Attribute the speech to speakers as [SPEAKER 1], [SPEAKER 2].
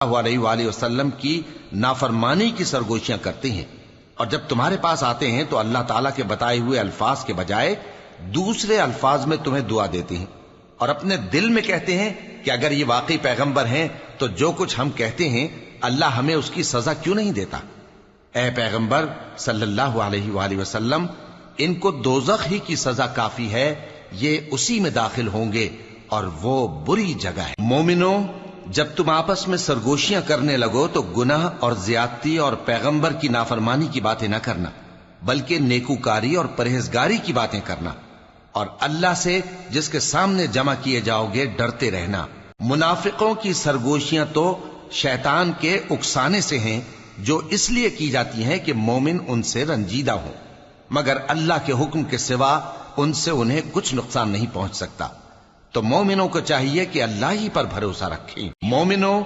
[SPEAKER 1] अलैहि वसल्लम की नाफरमानी की सरगोशियां करते हैं, और जब तुम्हारे पास आते हैं तो अल्लाह ताला के बताए हुए अल्फाज के बजाय दूसरे अल्फाज में तुम्हें दुआ देते हैं, और अपने दिल में कहते हैं कि अगर ये वाकई पैगंबर हैं तो जो कुछ हम कहते हैं अल्लाह हमें उसकी सजा क्यों नहीं देता। ए पैगंबर सल्लल्लाहु अलैहि वसल्लम, इनको दोज़ख ही की सजा काफी है, ये उसी में दाखिल होंगे और वो बुरी जगह है। मोमिनो, जब तुम आपस में सरगोशियां करने लगो तो गुनाह और ज्यादती और पैगंबर की नाफरमानी की बातें न करना, बल्कि नेकूकारी और परहेजगारी की बातें करना, और अल्लाह से जिसके सामने जमा किए जाओगे डरते रहना। मुनाफिकों की सरगोशियां तो शैतान के उकसाने से हैं, जो इसलिए की जाती हैं कि मोमिन उनसे रंजीदा हो, मगर अल्लाह के हुक्म के सिवा उनसे उन्हें कुछ नुकसान नहीं पहुंच सकता। तो मोमिनों को चाहिए कि अल्लाह ही पर भरोसा रखें। मोमिनों,